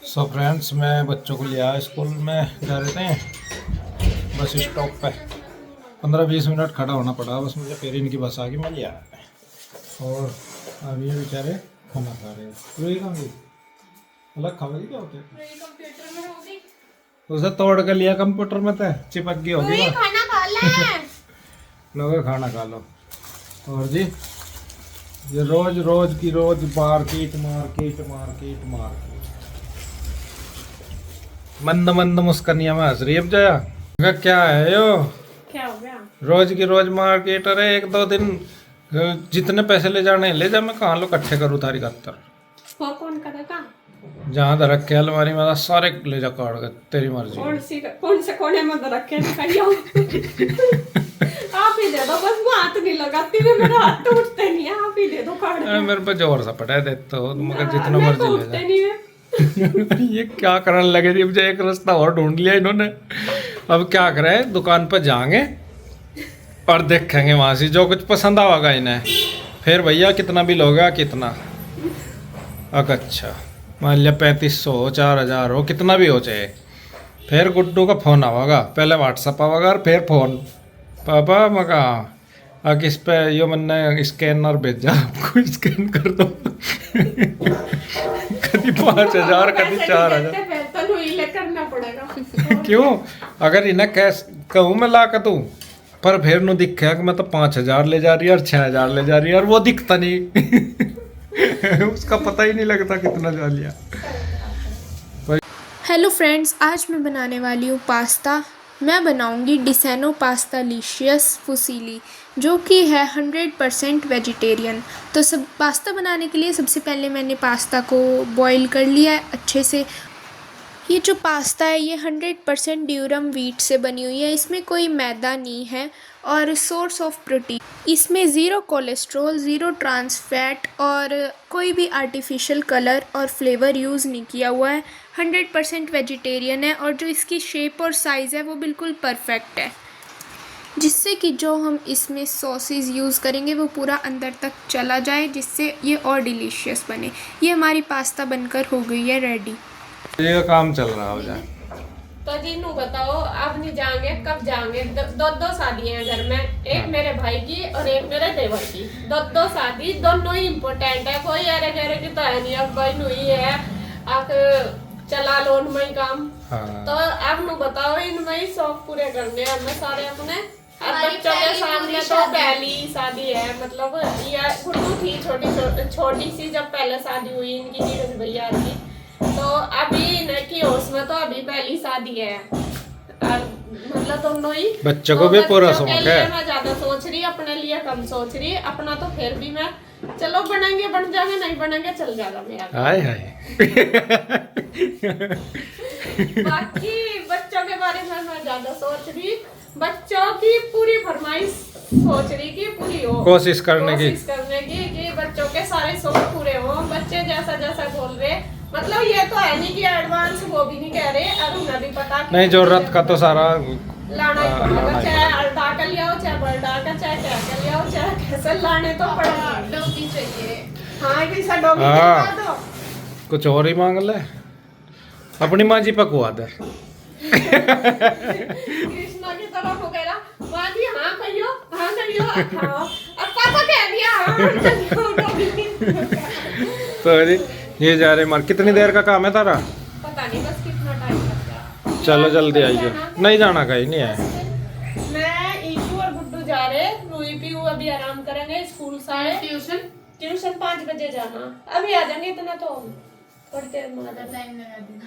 So friends, मैं बच्चों को ले आया स्कूल में जा रहे थे बस स्टॉप पे 15-20 मिनट खड़ा होना पड़ा बस मुझे, फिर इनकी बस आ गई, मैं ले आया। और अब ये बेचारे खाना खा रहे हैं। रोई खाऊंगी अलग खाओगी क्या होते उसे तोड़ के लिया कंप्यूटर में तो चिपक गई होगी ना। खाना खा ले। लोग खाना खा लो। और जी ये रोज रोज की रोज मार्केट मार्केट मार्केट मार्केट मंद मंद मुस्कनिया में हंस रही है अब जया। मगर क्या है यो, क्या हो गया? रोज की रोज मार्केट। अरे एक दो दिन जितने पैसे ले जाने ले जा, मैं कहाँ लो इकट्ठे करूँ थारी खातर। वो कौन करेगा? जहाँ धर रखे अलमारी में सारे ले जा काट के, तेरी मर्जी। कौन से कोने में रखे दिखाइयो। आप ही दे दो बस, मैं हाथ नहीं लगाती मैं, मेरा हाथ टूटते नहीं है, आप ही दे दो काट अरे मेरे पे जोर सा पटा देते हो तुम, मगर जितना मर्जी ले जा। नहीं है। ये क्या करने लगे जी, मुझे एक रास्ता और ढूंढ लिया इन्होंने। अब क्या करें, दुकान पर जाएंगे और देखेंगे वहां से जो कुछ पसंद आएगा इन्हें, फिर भैया कितना बिल होगा कितना। अच्छा मान लिया 3500 हो, 4000 हो, कितना भी हो चाहे, फिर गुड्डू का फोन आवेगा, पहले व्हाट्सअप आवेगा और फिर फोन। पापा मका किस पे यो मैंने स्कैनर भेजा, आपको स्कैन कर दो। कभी 5000 कभी 4000। तो नहीं करना पड़ेगा। क्यों, अगर इन्हें कैश कहूँ मैं ला कर दूँ, पर फिर नु दिखा कि मैं तो 5000 ले जा रही है और 6000 ले जा रही है, और वो दिखता नहीं। उसका पता ही नहीं लगता कितना जा लिया। हेलो फ्रेंड्स, आज मैं बनाने वाली हूँ पास्ता। मैं बनाऊँगी डिसेनो पास्ता लिशियस फुसीली, जो कि है 100% वेजिटेरियन। तो सब पास्ता बनाने के लिए सबसे पहले मैंने पास्ता को बॉईल कर लिया है अच्छे से। ये जो पास्ता है ये 100% ड्यूरम व्हीट से बनी हुई है, इसमें कोई मैदा नहीं है और सोर्स ऑफ प्रोटीन। इसमें zero cholesterol, zero trans fat और कोई भी आर्टिफिशियल कलर और फ्लेवर यूज़ नहीं किया हुआ है। 100% वेजिटेरियन है और जो इसकी शेप और साइज़ है वो बिल्कुल परफेक्ट है, जिससे कि जो हम इसमें सॉसेस यूज़ करेंगे वो पूरा अंदर तक चला जाए, जिससे ये और डिलीशियस बने। ये हमारी पास्ता बनकर हो गई है रेडी। ये काम चल रहा हो जाए तो जीनू बताओ, अब नहीं जाएंगे, कब जाएंगे? दो शादी है घर में, एक मेरे भाई की और एक मेरे देवर की। दो शादी, दोनों ही इम्पोर्टेंट है। कोई अरे गहरे की तो है नहीं, अब भाई हुई है आप चला लो उनमें ही काम। हाँ। तो अब नु बताओ, इनमें ही शौक पूरे करने हैं हमें सारे अपने। अब बच्चों के सामने तो पहली शादी है, मतलब ये गुड्डू थी छोटी सी जब पहले शादी हुई इनकी नीरज भैया की। तो अभी इनकी होश में तो अभी पहली शादी है, मतलब दोनों ही बच्चों को भी पूरा शौक है। मैं ज्यादा सोच रही, अपने लिए कम सोच रही। अपना तो फिर भी मैं चलो बनेंगे बन जाएंगे, नहीं बनेंगे चल जाएगा मेरा। हाय हाय। बाकी बच्चों के बारे में मैं ज्यादा सोच रही, बच्चों की पूरी फरमाइश सोच रही कि पूरी हो, कोशिश करने की कि बच्चों के सारे शौक पूरे हो। बच्चे जैसा जैसा बोल रहे, मतलब ये तो है नहीं कि एडवांस वो भी नहीं कह रहे, और उन्हें भी पता नहीं, जरूरत का तो सारा लाना ही पड़ेगा, चाहे अल्टा कर लिया हो, चाहे बल्टा का, चाहे क्या कर लिया हो, चाहे कैसे लाने तो पड़ेगा। डोगी चाहिए, हाँ कैसा डोगी दिखा दो। कुछ और ही मांग ले, अपनी माँ जी पकवा दे। कृष्णा की तरफ हो गया, माँ जी हाँ कहियो, हाँ कहियो, हाँ अब पापा कह दिया हाँ कहियो डोगी। तो जी ये जा रहे मार, कितनी देर का काम है तारा? पता नहीं बस कितना टाइम लगता। चलो जल्दी आइए, नहीं जाना कहीं नहीं है। मैं ईशू और गुड्डू जा रहे, रूही पीयू अभी आराम करेंगे स्कूल से आए। ट्यूशन 5 बजे जाना, अभी आ जाएंगे, इतना तो थोड़ी देर में आ टाइम लगा देना।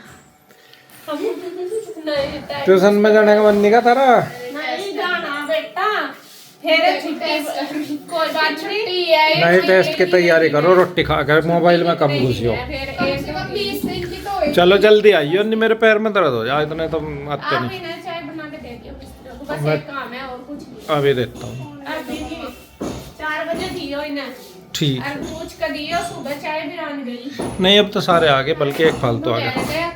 नहीं ट्यूशन में जाने का मन नहीं का तारा? नहीं जाना बेटा, फिर छुट्टी कोई बात छुट्टी है। नहीं, टेस्ट की तैयारी करो, रोटी खा कर मोबाइल में कम घुसियो। चलो जल्दी आइए, नहीं मेरे पैर में दर्द हो जाए, इतने तो आते नहीं। चाय बना के दे दियो, बस एक काम है और कुछ नहीं। अभी देता हूँ, 4 बजे दियो इन्हें, ठीक और पूछ कर दियो, सुबह चाय भी रान गई। नहीं, अब तो सारे आ गए, बल्कि एक फालतू आ गया।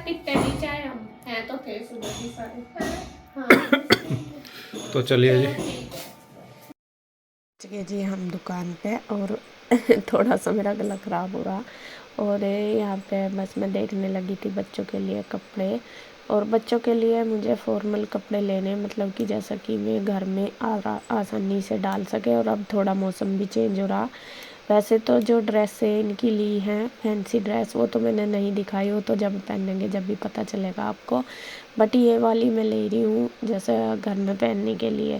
पित्ते नहीं चाय हम हैं तो थे सुबह की सारे। तो चलिए जी जी हम दुकान पे, और थोड़ा सा मेरा गला ख़राब हो रहा और यहाँ पे बस मैं देखने लगी थी बच्चों के लिए कपड़े। और बच्चों के लिए मुझे फॉर्मल कपड़े लेने, मतलब कि जैसा कि मैं घर में आसानी से डाल सके। और अब थोड़ा मौसम भी चेंज हो रहा। वैसे तो जो ड्रेसें इनकी ली हैं फैंसी ड्रेस, वो तो मैंने नहीं दिखाई, वो तो जब पहनेंगे जब भी पता चलेगा आपको। बट ये वाली मैं ले रही हूँ जैसे घर में पहनने के लिए,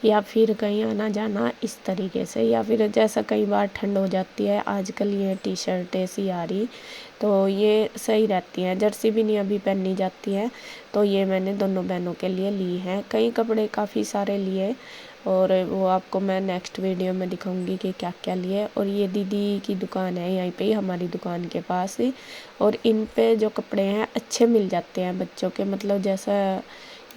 या फिर कहीं आना जाना इस तरीके से, या फिर जैसा कई बार ठंड हो जाती है आजकल ये टी शर्टें सी आ रही, तो ये सही रहती हैं। जर्सी भी नहीं अभी पहनी जाती है, तो ये मैंने दोनों बहनों के लिए ली हैं। कई कपड़े काफ़ी सारे लिए, और वो आपको मैं नेक्स्ट वीडियो में दिखाऊंगी कि क्या क्या लिए। और ये दीदी की दुकान है यहीं पे ही, हमारी दुकान के पास ही। और इन पे जो कपड़े हैं अच्छे मिल जाते हैं बच्चों के, मतलब जैसा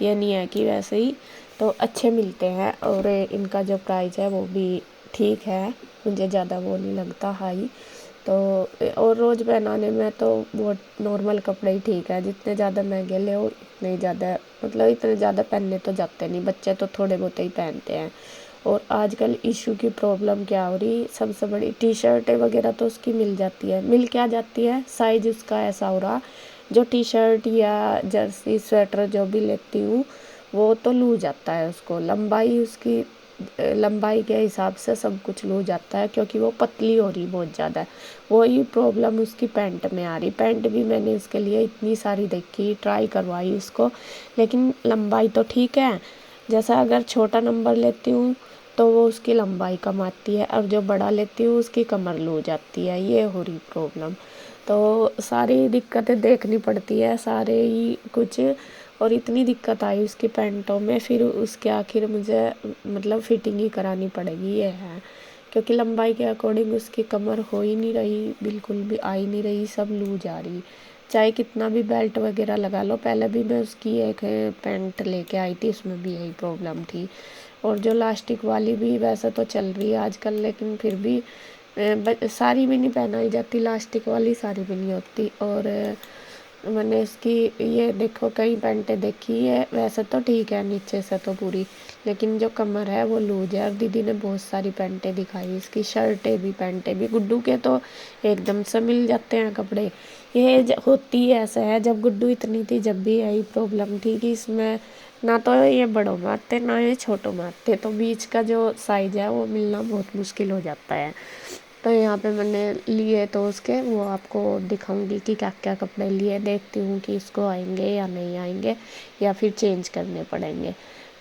ये नहीं है कि वैसे ही, तो अच्छे मिलते हैं। और इनका जो प्राइस है वो भी ठीक है, मुझे ज़्यादा वो नहीं लगता हाई। तो और रोज़ पहनाने में तो वो नॉर्मल कपड़े ही ठीक है। जितने ज़्यादा महंगे ले हो इतने ज़्यादा, मतलब इतने ज़्यादा पहनने तो जाते नहीं, बच्चे तो थोड़े बहुत ही पहनते हैं। और आजकल इशू की प्रॉब्लम क्या हो रही, सबसे बड़ी टी शर्टें वगैरह तो उसकी मिल जाती है, मिल क्या जाती है, साइज उसका ऐसा हो रहा। जो टी शर्ट या जर्सी स्वेटर जो भी लेती हूँ वो तो लूज आता है, उसको लंबाई उसकी लंबाई के हिसाब से सब कुछ लूज जाता है, क्योंकि वो पतली हो रही बहुत ज़्यादा। वही प्रॉब्लम उसकी पैंट में आ रही। पैंट भी मैंने उसके लिए इतनी सारी देखी, ट्राई करवाई उसको, लेकिन लंबाई तो ठीक है। जैसा अगर छोटा नंबर लेती हूँ तो वो उसकी लंबाई कम आती है, और जो बड़ा लेती हूँ उसकी कमर लूज आती है, ये हो रही प्रॉब्लम। तो सारी दिक्कतें देखनी पड़ती है, सारे ही कुछ। और इतनी दिक्कत आई उसकी पैंटों में, फिर उसके आखिर मुझे मतलब फिटिंग ही करानी पड़ेगी, ये है। क्योंकि लंबाई के अकॉर्डिंग उसकी कमर हो ही नहीं रही, बिल्कुल भी आ ही नहीं रही, सब लूज आ रही। चाहे कितना भी बेल्ट वगैरह लगा लो। पहले भी मैं उसकी एक पैंट लेके आई थी, उसमें भी यही प्रॉब्लम थी। और जो लास्टिक वाली भी वैसे तो चल रही है आजकल, लेकिन फिर भी सारी भी नहीं पहनाई जाती, लास्टिक वाली सारी भी नहीं होती। और मैंने इसकी ये देखो कई पैंटें देखी है, वैसे तो ठीक है नीचे से तो पूरी, लेकिन जो कमर है वो लूज है। और दीदी ने बहुत सारी पैंटें दिखाई, इसकी शर्टें भी पैंटें भी। गुड्डू के तो एकदम से मिल जाते हैं कपड़े। ये होती ऐसा है, जब गुड्डू इतनी थी जब भी यही प्रॉब्लम थी कि इसमें ना तो ये बड़ों में आते ना ये छोटों में आते, तो बीच का जो साइज है वो मिलना बहुत मुश्किल हो जाता है। तो यहाँ पे मैंने लिए तो उसके वो आपको दिखाऊंगी कि क्या क्या कपड़े लिए। देखती हूँ कि इसको आएंगे या नहीं आएंगे, या फिर चेंज करने पड़ेंगे।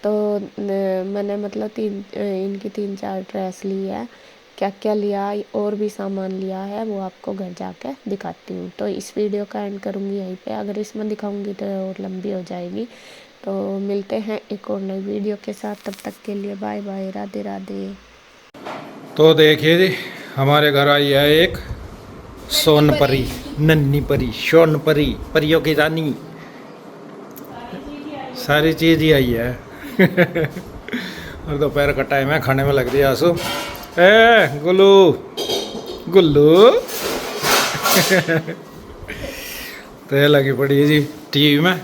तो मैंने मतलब इनकी 3-4 ड्रेस ली है। क्या क्या लिया और भी सामान लिया है वो आपको घर जाके दिखाती हूँ। तो इस वीडियो का एंड करूँगी यहीं पे, अगर इसमें दिखाऊंगी तो और लंबी हो जाएगी। तो मिलते हैं एक और नई वीडियो के साथ, तब तक के लिए बाय बाय, राधे राधे। तो देखिए जी, हमारे घर आई है एक सोनपरी, नन्ही परी, सोनपरी, परियों की रानी। सारी चीज ही आई है। और दोपहर का टाइम है, खाने में लग रही है आंसू। ए गुल्लू गुल्लू। तो ये लगी पड़ी है जी टीवी में।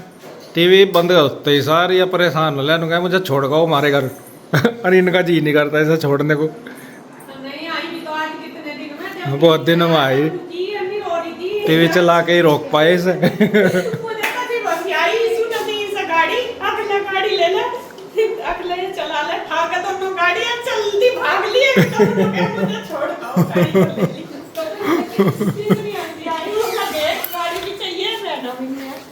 टीवी बंद होते ही सारी या परेशान हो लेनु कहे मुझे छोड़ गो हमारे घर। और इनका जी नहीं करता इसे छोड़ने को। बहुत दिनों में आई, टीवी चला के ही रोक पाए इसे।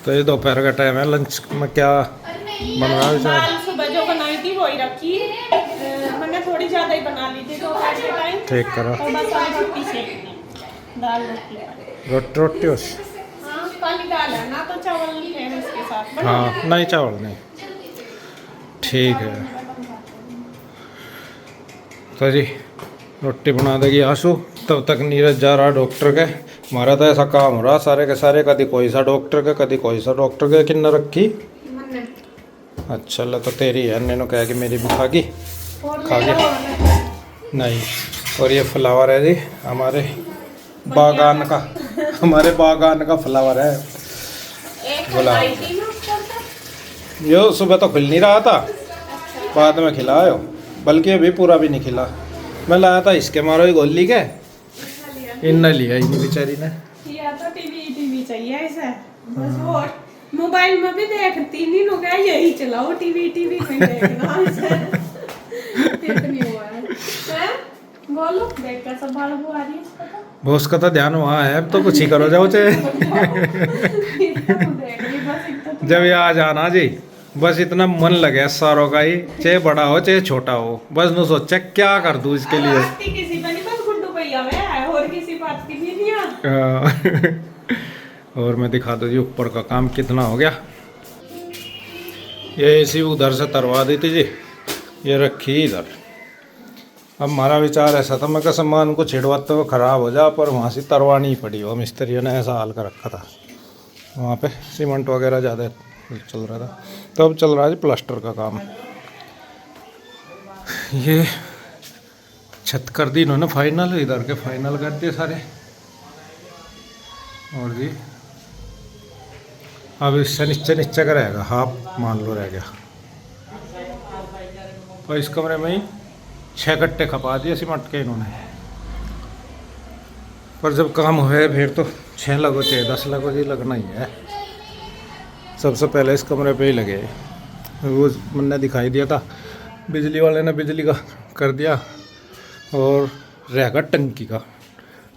तो ये दोपहर का टाइम है, लंच में क्या बन रहा है? दाल सुबह जो बनाई थी वही रखी, मैंने थोड़ी ज्यादा ही बना ली थी दोपहर के टाइम। ठीक करो। तो बस आज रोटी सेकनी, दाल रोटी। रोटी उस हाँ काली दाल है ना, तो चावल नहीं है इसके साथ। हाँ नहीं चावल नहीं, ठीक है। तो जी रोटी बना देगी आंसू, तब तक नीरज जा रहा डॉक्टर के। हमारा तो ऐसा काम हो रहा सारे के सारे, कभी कोई सा डॉक्टर के कभी कोई सा डॉक्टर के। किन्ना रखी? अच्छा लो तो तेरी है, नैनो कह कि मेरी भी खा गई नहीं। और ये फ्लावर है जी हमारे बागान का, हमारे बागान का फ्लावर है गुलाब। यो सुबह तो खिल नहीं रहा था, बाद में खिला हो, बल्कि अभी पूरा भी नहीं खिला। मैं लाया था इसके मारो ही गोली के, इन लिया ही नहीं बेचारी ने। या तो टीवी चाहिए इसे, बस वो मोबाइल में भी देखती नहीं, लोग यही चलाओ टीवी में देखना इसे। इतनी हुआ है बोलो देख कर सब बाल बुआ रही है इसका तो। वो उसका तो ध्यान वहाँ है, अब तो कुछ ही करो जाओ चे। जब ये आ जाना जी, बस इतना मन लगे सारों का ही, चाहे बड़ा हो चाहे छोटा हो, बस नु सोचा क्या कर दूं इसके लिए। किसी पे नहीं, बस गुड्डू भैया में है, और किसी बात की भी नहीं है। और मैं दिखा दूँ जी ऊपर का काम कितना हो गया। ये एसी उधर से तरवा दी थी जी, ये रखी इधर। अब हमारा विचार ऐसा था, मैं का सामान को छिड़वाते हुए ख़राब हो जा, पर वहाँ से तरवानी ही पड़ी। वो मिस्त्रियों ने ऐसा हाल कर रखा था, वहाँ पे सीमेंट वगैरह ज़्यादा चल रहा था। तो अब चल रहा है जी प्लास्टर का काम। ये छत कर दी इन्होंने फाइनल, इधर के फाइनल कर दिए सारे। और जी अब इससे नीचे का रहेगा, हाफ मान लो रह गया। और इस कमरे में ही 6 कट्टे खपा दिए सीमेंट के इन्होंने। पर जब काम हुए फिर तो 6 लगो चाहे 10 लगो जी, लगना ही है। सबसे पहले इस कमरे पे ही लगे, वो मैंने दिखाई दिया था, बिजली वाले ने बिजली का कर दिया। और रहेगा टंकी का,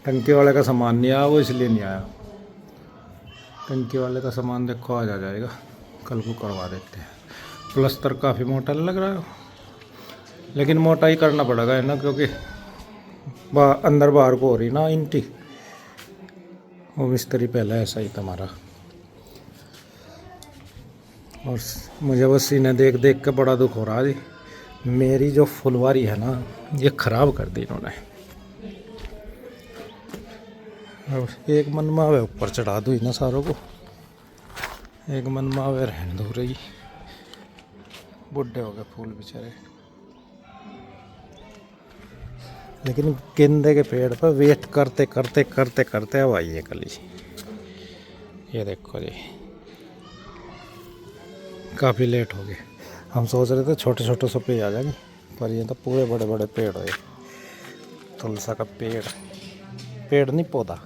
टंकी वाले का सामान नहीं आया, वो इसलिए नहीं आया। टंकी वाले का सामान देखो आज आ जाएगा, कल को करवा देते हैं। प्लस्तर काफ़ी मोटा लग रहा है, लेकिन मोटा ही करना पड़ेगा है ना, क्योंकि अंदर बाहर को हो रही ना इंटी। वो मिस्त्री पहले ऐसा ही था हमारा। और मुझे बस इन्हें देख देख के बड़ा दुख हो रहा है जी। मेरी जो फुलवारी है ना, ये ख़राब कर दी इन्होंने। अब एक मन मावे ऊपर चढ़ा दूँ ना सारों को, एक मन मावे रहने दो रही। बुढ़े हो गए फूल बेचारे। लेकिन गेंदे के पेड़ पर वेट करते करते करते करते अब आई है कली। ये देखो जी, काफ़ी लेट हो गए। हम सोच रहे थे छोटे छोटे से पेड़ आ जाएंगे, पर ये तो पूरे बड़े बड़े पेड़ हुए। तुलसा का पेड़ नहीं पौधा।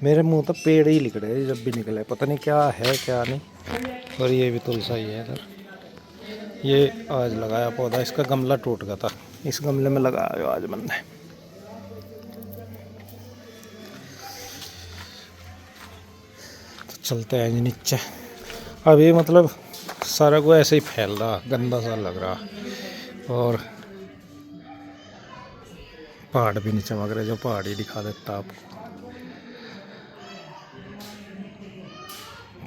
मेरे मुंह तो पेड़ ही निकले जब भी निकले, पता नहीं क्या है क्या नहीं। और ये भी तुलसा ही है इधर। ये आज लगाया पौधा, इसका गमला टूट गया था, इस गमले में लगाया आज मैंने। तो चलते हैं जी नीचे। अभी मतलब सारा को ऐसे ही फैल रहा, गंदा सा लग रहा। और पहाड़ भी नहीं चमक रहे, जो पहाड़ ही दिखा देता आपको।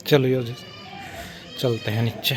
चलिए जी चलते हैं नीचे।